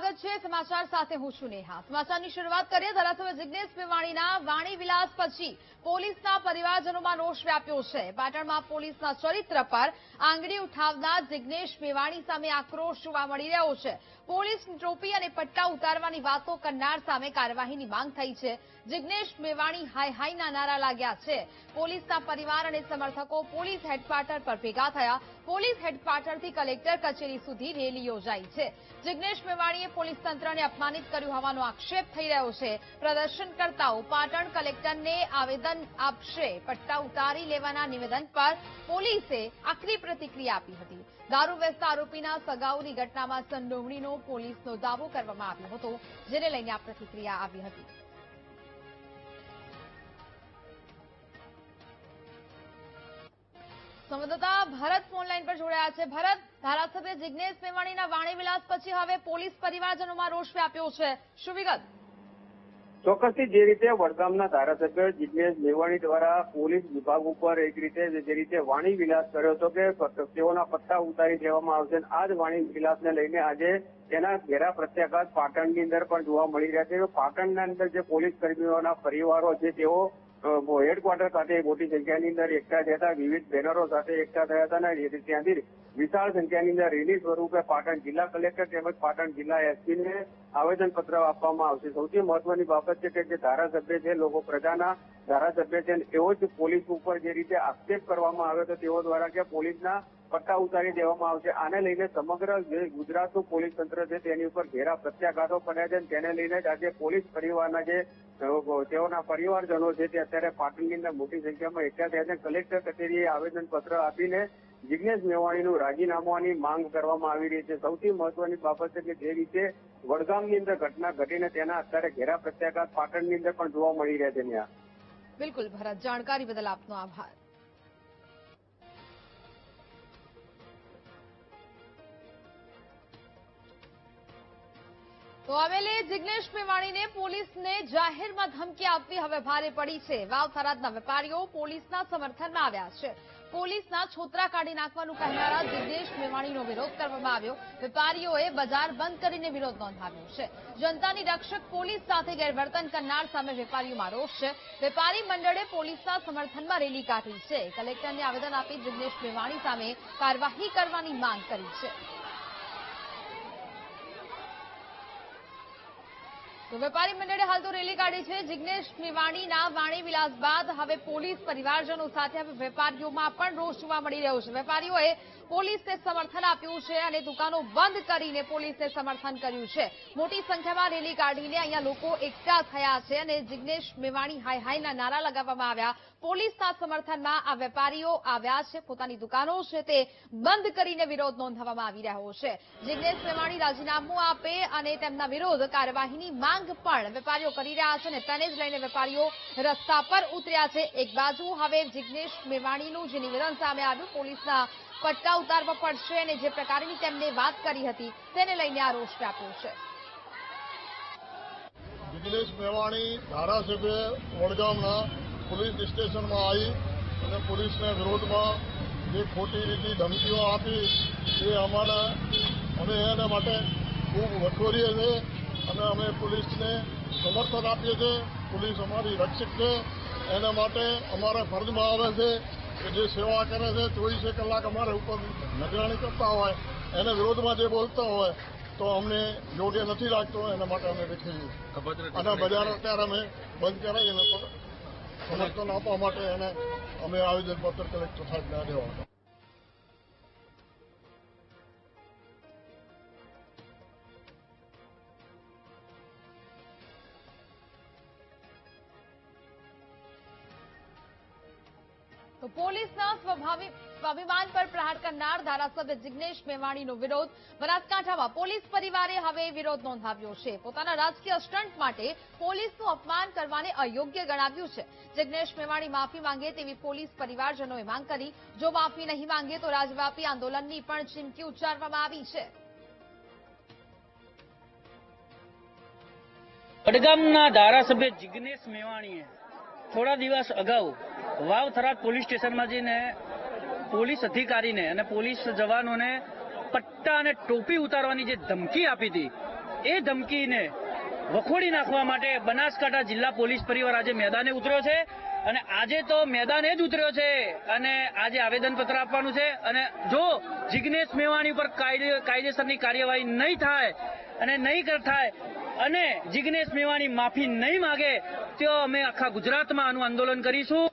સ્વાગત છે સમાચાર સાથે હું છું નેહા। સમાચારની શરૂઆત કરીએ ધારાસભ્ય જિગ્નેશ મેવાણીના વાણી વિલાસ પછી પોલીસના પરિવારજનોમાં રોષ વ્યાપ્યો છે। પાટણમાં પોલીસના ચરિત્ર પર આંગળી ઉઠાવનાર જિગ્નેશ મેવાણી સામે આક્રોશ જોવા મળી રહ્યો છે। પોલીસની ટોપી અને પટ્ટા ઉતારવાની વાતો કરનાર સામે કાર્યવાહીની માંગ થઈ છે। જિગ્નેશ મેવાણી હાય હાયના નારા લાગ્યા છે। પોલીસના પરિવાર અને સમર્થકો પોલીસ હેડક્વાર્ટર પર ભેગા થયા। પોલીસ હેડક્વાર્ટરથી કલેક્ટર કચેરી સુધી રેલી યોજાઈ છે। જિગ્નેશ મેવાણીએ પોલીસ તંત્રને અપમાનિત કર્યું હોવાનો આક્ષેપ થઈ રહ્યો છે। પ્રદર્શનકર્તાઓ પાટણ કલેક્ટરને આવેદન આપશે। પટ્ટા ઉતારી લેવાના નિવેદન પર પોલીસે આકરી પ્રતિક્રિયા આપી હતી। દારૂ વેચતા આરોપીના સગાઉની ઘટનામાં સંડોવણીનો પોલીસનો દાવો કરવામાં આવ્યો હતો, જેને લઈને આ પ્રતિક્રિયા આવી હતી। સંવાદદાતા ભરત ફોનલાઈન પર જોડાયા છે। ભરત, ધારાસભ્ય જિગ્નેશ મેવાણીના વાણી વિલાસ પછી હવે પોલીસ પરિવારજનોમાં રોષ વ્યાપ્યો છે, શું વિગત? ચોક્કસથી જે રીતે વડગામના ધારાસભ્ય જિગ્નેશ મેવાણી દ્વારા પોલીસ વિભાગ ઉપર એક રીતે જે રીતે વાણી વિલાસ કર્યો હતો કે તેઓના પટ્ટા ઉતારી દેવામાં આવશે, આ જ વાણી વિલાસને લઈને આજે તેના ઘેરા પ્રત્યાઘાત પાટણની અંદર પણ જોવા મળી રહ્યા છે। પાટણના અંદર જે પોલીસ કર્મીઓના પરિવારો છે તેઓ હેડક્વાર્ટર ખાતે મોટી સંખ્યાની અંદર એકઠા થયા હતા, વિવિધ બેનરો સાથે એકઠા થયા હતા અને ત્યાંથી વિશાળ સંખ્યાની અંદર રેલી સ્વરૂપે પાટણ જિલ્લા કલેક્ટર તેમજ પાટણ જિલ્લા એસપીને આવેદનપત્ર આપવામાં આવશે। સૌથી મહત્વની બાબત છે કે જે ધારાસભ્ય છે, લોકો પ્રજાના ધારાસભ્ય છે, એવો જ પોલીસ ઉપર જે રીતે આક્ષેપ કરવામાં આવ્યો હતો તેઓ દ્વારા કે પોલીસના પટ્ટા ઉતારી દેવામાં આવશે, આને લઈને સમગ્ર જે ગુજરાતનું પોલીસ તંત્ર છે તેની ઉપર ઘેરા પ્રત્યાઘાતો પડ્યા છે। તેને લઈને જ આજે પોલીસ પરિવારના જે તેઓના પરિવારજનો છે તે અત્યારે પાટણની અંદર મોટી સંખ્યામાં એકઠા થયા છે। કલેક્ટર કચેરીએ આવેદનપત્ર આપીને જિગ્નેશ મેવાણીનું રાજીનામાની માંગ કરવામાં આવી રહી છે। સૌથી મહત્વની બાબત છે કે જે રીતે વડગામની અંદર ઘટના ઘટીને તેના અત્યારે ઘેરા પ્રત્યાઘાત પાટણની અંદર પણ જોવા મળી રહ્યા છે। ત્યાં બિલકુલ ભરત, જાણકારી બદલ આપનો આભાર। તો આવેલે જિગ્નેશ મેવાણીને પોલીસને જાહેરમાં ધમકી આપવી હવે ભારે પડી છે। વાવ થરાદના વેપારીઓ પોલીસના સમર્થનમાં આવ્યા છે। પોલીસના છોતરા કાઢી નાખવાનું કહેનારા જિગ્નેશ મેવાણીનો વિરોધ કરવામાં આવ્યો। વેપારીઓએ બજાર બંધ કરીને વિરોધ નોંધાવ્યો છે। જનતાની રક્ષક પોલીસ સાથે ગેરવર્તન કરનાર સામે વેપારીઓમાં રોષ છે। વેપારી મંડળે પોલીસના સમર્થનમાં રેલી કાઢી છે। કલેક્ટરને આવેદન આપી જિગ્નેશ મેવાણી સામે કાર્યવાહી કરવાની માંગ કરી છે। તો વેપારી મંડળે હાલ તો રેલી કાઢી છે। જિગ્નેશ મેવાણીના વાણી વિલાસ બાદ હવે પોલીસ પરિવારજનો સાથે હવે વેપારીઓમાં પણ રોષ જોવા મળી રહ્યો છે। વેપારીઓએ પોલીસને સમર્થન આપ્યું છે અને દુકાનો બંધ કરીને પોલીસને સમર્થન કર્યું છે। મોટી સંખ્યામાં રેલી કાઢીને અહીંયા લોકો એકઠા થયા છે અને જિગ્નેશ મેવાણી હાય હાયના નારા લગાવવામાં આવ્યા। પોલીસના સમર્થનમાં આ વેપારીઓ આવ્યા છે। પોતાની દુકાનો છે તે બંધ કરીને વિરોધ નોંધાવવામાં આવી રહ્યો છે। જિગ્નેશ મેવાણી રાજીનામું આપે અને તેમના વિરોધ કાર્યવાહીની માંગ પણ વેપારીઓ કરી રહ્યા છે અને તેને જ લઈને વેપારીઓ રસ્તા પર ઉતર્યા છે। એક બાજુ હવે જિગ્નેશ મેવાણીનું જે નિવેદન સામે આવ્યું, પોલીસના પટ્ટા ઉતારવા પડશે અને જે પ્રકારની તેમને વાત કરી હતી તેને લઈને આ રોષ વ્યાપ્યો છે। જિગ્નેશ મેવાણી ધારાસભ્ય વડગામના પોલીસ સ્ટેશનમાં આવી અને પોલીસના વિરોધમાં જે ખોટી રીતે ધમકીઓ આપી એ અમે એના માટે ખૂબ વખોરીએ છીએ અને અમે પોલીસને સમર્થન આપીએ છીએ। પોલીસ અમારી રક્ષક છે, એના માટે અમારા ફરજમાં આવે છે કે જે સેવા કરે છે 24 કલાક અમારા ઉપર નિગરાણી કરતા હોય, એના વિરોધમાં જે બોલતા હોય તો અમને યોગ્ય નથી લાગતો, એના માટે અમે બેઠીએ છીએ અને બજાર અત્યારે અમે બંધ કરાવી અને સમર્થન આપવા માટે એને અમે આવેદનપત્ર કલેક્ટર સાહેબને દેવા। તો પોલીસના સ્વાભિમાન પર પ્રહાર કરનાર ધારાસભ્ય જિગ્નેશ મેવાણીનો વિરોધ। બનાસકાંઠામાં પોલીસ પરિવારે હવે વિરોધ નોંધાવ્યો છે। પોતાના રાજકીય સ્ટન્ટ માટે પોલીસનું અપમાન કરવાને અયોગ્ય ગણાવ્યું છે। જિગ્નેશ મેવાણી માફી માંગે તેવી પોલીસ પરિવારજનોએ માંગ કરી। જો માફી નહીં માંગે તો રાજવ્યાપી આંદોલનની પણ ચીમકી ઉચ્ચારવામાં આવી છે। વડગામના ધારાસભ્ય જિગ્નેશ મેવાણીએ થોડા દિવસ અગાઉ વાવ થરાદ પોલીસ સ્ટેશનમાં જઈને પોલીસ અધિકારીને અને પોલીસ જવાનોને પટ્ટા અને ટોપી ઉતારવાની જે ધમકી આપી હતી એ ધમકીને વખોડી નાખવા માટે બનાસકાંઠા જિલ્લા પોલીસ પરિવાર આજે મેદાને ઉતર્યો છે અને આજે તો મેદાને જ ઉતર્યો છે અને આજે આવેદનપત્ર આપવાનું છે અને જો જિગ્નેશ મેવાણી ઉપર કાયદેસરની કાર્યવાહી નહીં થાય અને નહીં થાય અને જિગ્નેશ મેવાણી માફી નહીં માગે તો અમે આખા ગુજરાતમાં આનું આંદોલન કરીશું.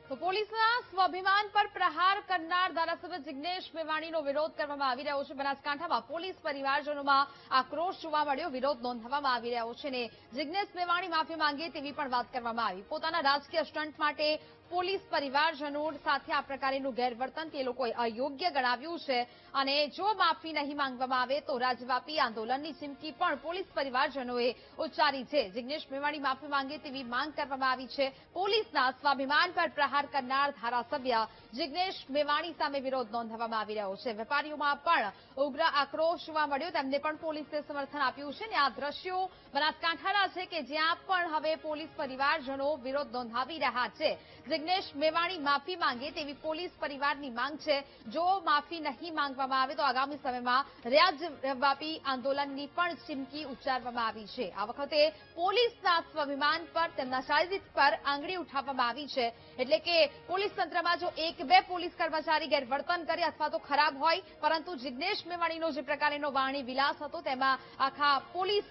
તો પોલીસના સ્વાભિમાન પર પ્રહાર કરનાર ધારાસભ્ય જિગ્નેશ મેવાણીનો વિરોધ કરવામાં આવી રહ્યો છે. બનાસકાંઠામાં પોલીસ પરિવારજનોમાં આક્રોશ જોવા મળ્યો, વિરોધ નોંધવામાં આવી રહ્યો છે અને જિગ્નેશ મેવાણી માફી માંગે તેવી પણ વાત કરવામાં આવી. પોતાના રાજકીય સ્ટન્ટ માટે પોલીસ પરિવારજનો સાથે આ પ્રકારનું ગેરવર્તન તે લોકોએ અયોગ્ય ગણાવ્યું છે અને જો માફી નહીં માંગવામાં આવે તો રાજ્યવ્યાપી આંદોલનની ચીમકી પણ પોલીસ પરિવારજનોએ ઉચ્ચારી છે. જિગ્નેશ મેવાણી માફી માંગે તેવી માંગ કરવામાં આવી છે. પોલીસના સ્વાભિમાન પર પ્રહાર કરનાર ધારાસભ્ય જિગ્નેશ મેવાણી સામે વિરોધ નોંધવામાં આવી રહ્યો છે. વેપારીઓમાં પણ ઉગ્ર આક્રોશ જોવા મળ્યો, તેમને પણ પોલીસે સમર્થન આપ્યું છે અને આ દ્રશ્યો બનાસકાંઠાના છે કે જ્યાં પણ હવે પોલીસ પરિવારજનો વિરોધ નોંધાવી રહ્યા છે. જિગ્નેશ મેવાણી માફી માંગે તેવી પોલીસ પરિવારની માંગ છે. જો માફી નહીં માંગવામાં આવે તો આગામી સમયમાં રાજ્યવ્યાપી આંદોલનની પણ ચીમકી ઉચ્ચારવામાં આવી છે. આ વખતે પોલીસના સ્વાભિમાન પર, તેમના ચારિત્ર પર આંગળી ઉઠાવવામાં આવી છે. એટલે કે પોલીસ તંત્રમાં જો એક બે પોલીસ કર્મચારી ગેરવર્તન કરે અથવા તો ખરાબ હોય, પરંતુ જિગ્નેશ મેવાણીનો જે પ્રકારનો વાણી વિલાસ હતો તેમાં આખા પોલીસ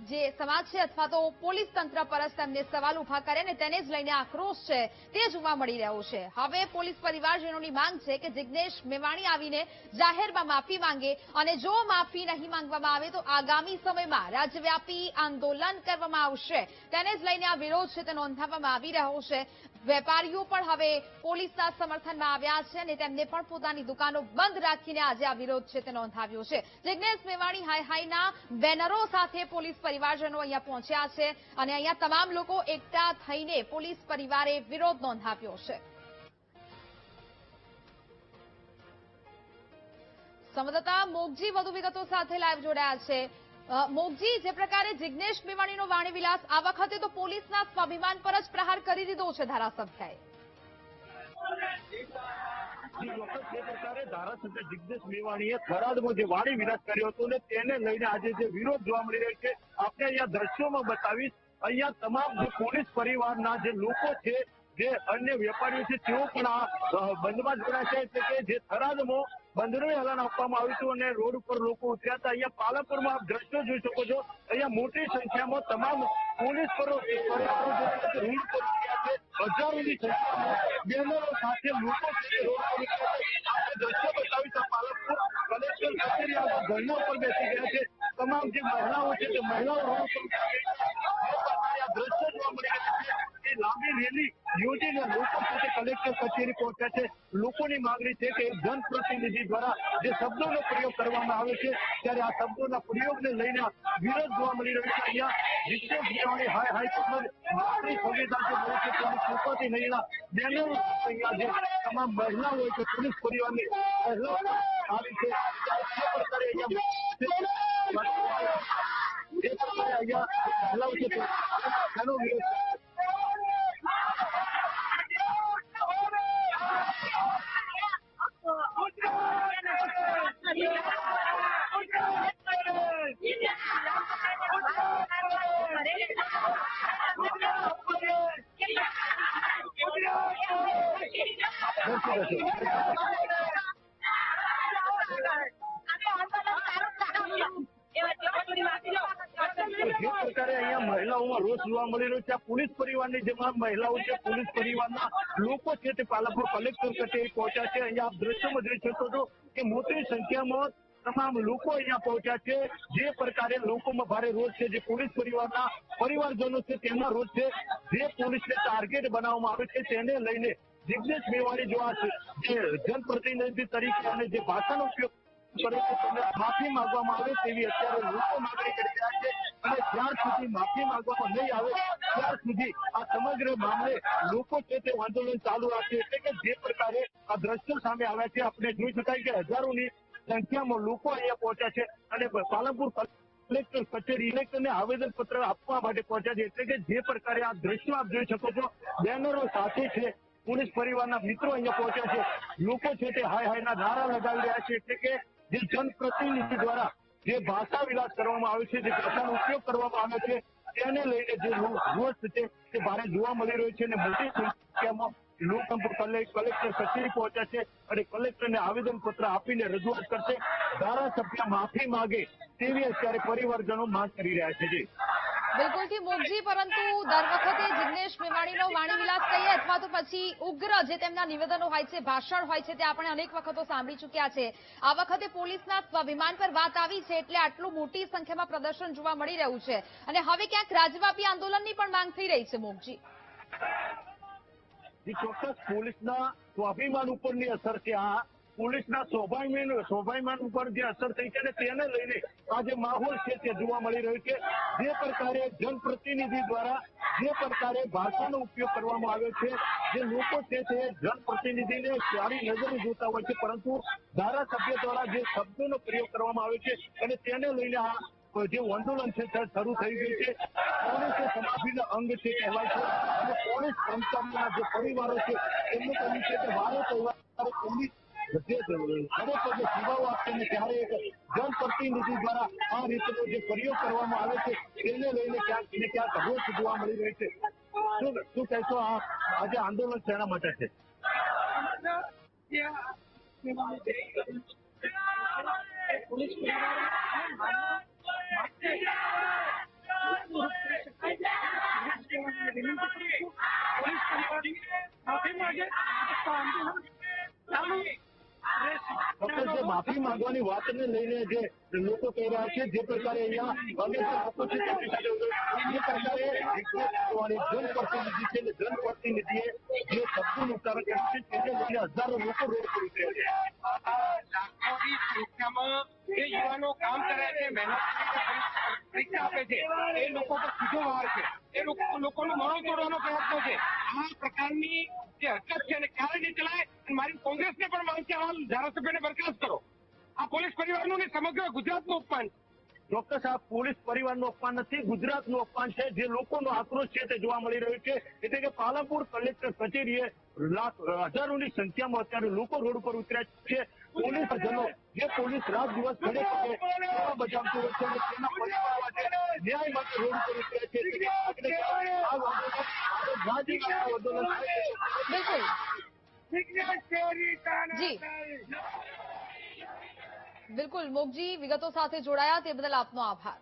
જે સમાજ છે અથવા તો પોલીસ તંત્ર પર જ તેમને સવાલ ઉભા કરે અને તેને જ લઈને આક્રોશ છે તે જોવા મળી રહ્યો છે. હવે પોલીસ પરિવારજનોની માંગ છે કે જિગ્નેશ મેવાણી આવીને જાહેરમાં માફી માંગે અને જો માફી નહીં માંગવામાં આવે તો આગામી સમયમાં રાજ્યવ્યાપી આંદોલન કરવામાં આવશે. તેને જ લઈને આ વિરોધ છે તે નોંધાવવામાં આવી રહ્યો છે. વેપારીઓ પણ હવે પોલીસના સમર્થનમાં આવ્યા છે અને તેમને પણ પોતાની દુકાનો બંધ રાખીને આજે આ વિરોધ છે તે નોંધાવ્યો છે. જિગ્નેશ મેવાણી હાય હાયના બેનરો સાથે પોલીસ પરિવારજનો અહીંયા પહોંચ્યા છે અને અહીંયા તમામ લોકો એકઠા થઈને પોલીસ પરિવારે વિરોધ નોંધાવ્યો છે. સંવાદદાતા મોગજી વધુ વિગતો સાથે લાઈવ જોડાયા છે. મોગજી, જે પ્રકારે જિગ્નેશ મેવાણીનો વાણી વિલાસ, આ વખતે તો પોલીસના સ્વાભિમાન પર જ પ્રહાર કરી દીધો છે ધારાસભ્યએ. જે પ્રકારે ધારાસભ્ય જિગ્નેશ મેવાણીએ થરાદમાં જે વાણી વિલાસ કર્યો હતો ને તેને લઈને આજે જે વિરોધ જોવા મળી રહ્યો છે, આપણે અહીંયા દ્રશ્યોમાં બતાવીશ. અહીંયા તમામ જે પોલીસ પરિવારના જે લોકો છે, જે અન્ય વેપારીઓ છે, તેઓ પણ આ બંધમાં જોડાયા છે. એટલે કે જે થરાદમાં બંધનું એલાન આપવામાં આવ્યું હતું અને રોડ ઉપર લોકો ઉતર્યા હતા. અહીંયા પાલનપુરમાં આપ દ્રશ્યો જોઈ શકો છો. અહીંયા મોટી સંખ્યામાં તમામ પોલીસ પરિવારો રોડ પર ઉતર્યા છે. હજારોની સંખ્યામાં બેનરો સાથે લોકો દ્રશ્યો બતાવીશ. પાલનપુર કલેક્ટર કચેરી આગળ ધરણા ઉપર બેસી ગયા છે. તમામ જે મહિલાઓ છે તે મહિલાઓ રોડ પર આ દ્રશ્યો જોવા મળી રહ્યા છે. લાંબી રેલી યોજીને લોકો સાથે કલેક્ટર કચેરી પહોંચ્યા છે. લોકોની માંગણી છે કે જનપ્રતિનિધિ દ્વારા જે શબ્દોનો પ્રયોગ કરવામાં આવે છે, ત્યારે આ શબ્દોના પ્રયોગને લઈને વિરોધ જોવા મળી રહ્યો છે. અહીંયા જિગ્નેશ મેવાણી હાય હાય નાગરિક સંવિધાન જે મળે છે તેની કૃપાથી લઈને બેનરો અહીંયા જે તમામ મહિલાઓ હોય છે, પોલીસ પરિવારની મહિલાઓ આવી છે. જે પ્રકારે અહીંયા મહિલાઓ છે તેનો વિરોધ જે પ્રકારે અહીંયા મહિલાઓમાં રોષ જોવા મળી રહ્યો છે. આ પોલીસ પરિવારની જે મહિલાઓ છે, પોલીસ પરિવારના લોકો છે તે પાલનપુર કલેક્ટર કચેરી પહોંચ્યા છે. અહીંયા આપ દ્રશ્યોમાં જોઈ શકો છો કે મોટી સંખ્યામાં તમામ લોકો અહીંયા પહોંચ્યા છે. જે પ્રકારે લોકોમાં ભારે રોષ છે, જે પોલીસ પરિવારના પરિવારજનો છે તેમના રોષ છે. જે પોલીસને ટાર્ગેટ બનાવવામાં આવે છે તેને લઈને જિગ્નેશ મેવાણી જો આ જે જનપ્રતિનિધિ તરીકે અને જે ભાષાનો ઉપયોગ કરે છે તેને માફી માંગવામાં આવે તેવી અત્યારે લોકો માંગણી કરી રહ્યા છે. અને જ્યાર સુધી માફી માંગવામાં નહીં આવે ત્યાર સુધી આ સમગ્ર મામલે લોકો છે તે આંદોલન ચાલુ રાખશે. એટલે કે જે પ્રકારે આ દ્રશ્યો સામે આવ્યા છે, આપણે જોઈ શકાય કે હજારોની સંખ્યામાં લોકો અહીંયા પહોંચ્યા છે અને પાલનપુર કલેક્ટર કચેરી કલેક્ટરને આવેદનપત્ર આપવા માટે પહોંચ્યા છે. એટલે કે જે પ્રકારે આ દ્રશ્યો આપ જોઈ શકો છો, બેનરો સાથે છે, પોલીસ પરિવારના મિત્રો અહીંયા પહોંચ્યા છે. લોકો છે તે હાય હાયના નારા લગાવી રહ્યા છે. એટલે કે જે જનપ્રતિનિધિ દ્વારા જે ભાષા વિલાસ કરવામાં આવે છે, જે ભાષાનો ઉપયોગ કરવામાં આવે છે, તેને લઈને જે રોષ છે તે ભારે જોવા મળી રહ્યો છે અને મોટી સંખ્યામાં લોકો કલેક્ટર કચેરી પહોંચ્યા છે અને કલેક્ટરને આવેદનપત્ર આપીને રજૂઆત કરશે. ધારાસભ્ય માફી માંગે તેવી અત્યારે પરિવારજનો માંગ કરી રહ્યા છે. બિલકુલથી મોગજી, પરંતુ દર વખતે જિગ્નેશ મેવાણીનો વાણી વિલાસ કહીએ અથવા તો પછી ઉગ્ર જે તેમના નિવેદનો હોય છે, ભાષણ હોય છે, તે આપણે અનેક વખતો સાંભળી ચૂક્યા છે. આ વખતે પોલીસના સ્વાભિમાન પર વાત આવી છે એટલે આટલું મોટી સંખ્યામાં પ્રદર્શન જોવા મળી રહ્યું છે અને હવે ક્યાંક રાજ્યવ્યાપી આંદોલનની પણ માંગ થઈ રહી છે. મોગજી, ચોક્કસ પોલીસના સ્વાભિમાન ઉપરની અસર છે. આ પોલીસના સ્વાભિમાન ઉપર જે અસર થઈ છે ને તેને લઈને આ જે માહોલ છે તે જોવા મળી રહ્યો છે. જે પ્રકારે જનપ્રતિનિધિ દ્વારા જે પ્રકારે ભાષાનો ઉપયોગ કરવામાં આવ્યો છે, જે લોકો છે તે જનપ્રતિનિધિને સારી નજરે જોતા હોય છે, પરંતુ ધારાસભ્ય દ્વારા જે શબ્દોનો પ્રયોગ કરવામાં આવ્યો છે અને તેને લઈને આ જે આંદોલન છે તે શરૂ થઈ ગયું છે. પોલીસ એ સમાજના અંગ છે કહેવાય છે અને પોલીસ કર્મચારીઓના જે પરિવારો છે એમનું કહ્યું છે કે વારે તહેવારે પોલીસ જે સેવાઓ આપશે ને ત્યારે જનપ્રતિનિધિ દ્વારા આ રીતનો જે પ્રયોગ કરવામાં આવે છે તેને લઈને ક્યાંક ને ક્યાંક રોષ જોવા મળી રહ્યો છે. શું કહેશો, આજે આંદોલન શેના માટે છે? જે માફી માંગવાની વાતને લઈને જે લોકો કહી રહ્યા છે, જે પ્રકારે અહીંયા લોકો છે જે પ્રકારે જનપ્રતિનિધિ છે ને જનપ્રતિનિધિએ જે શબ્દોનું ઉચ્ચારણ કર્યું છે તેને લઈને હજારો લોકો રોડ પર ઉતર્યા છે. લાખોની સંખ્યામાં જે યુવાનો કામ કરે છે, મહેનત પરીક્ષા આપે છે, એ લોકો પર સીધો વાર છે, એ લોકોનું મોડો તોડવાનો પ્રયત્ન છે. આ પ્રકારની જે હરકત છે એને ક્યારે નહીં ચલાય. મારી કોંગ્રેસને પણ માંગ છે, હાલ ધારાસભ્યને બરખાસ્ત કરો. આ પોલીસ પરિવારનું ને સમગ્ર ગુજરાતનું અપમાન. ચોક્કસ આ પોલીસ પરિવારનું અપમાન નથી, ગુજરાતનું અપમાન છે. જે લોકોનો આક્રોશ છે તે જોવા મળી રહ્યો છે. એટલે કે પાલનપુર કલેક્ટર કચેરીએ હજારોની સંખ્યામાં અત્યારે લોકો રોડ પર ઉતર્યા છે. પોલીસ જનો જે પોલીસ રાત દિવસ ઘડે સેવા બજાવતી હોય છે અને તેના પરિવાર માટે ન્યાય માટે રોડ પર ઉતર્યા છે. બિલકુલ મોગજી, વિગતો સાથે જોડાયા તે બદલ આપનો આભાર.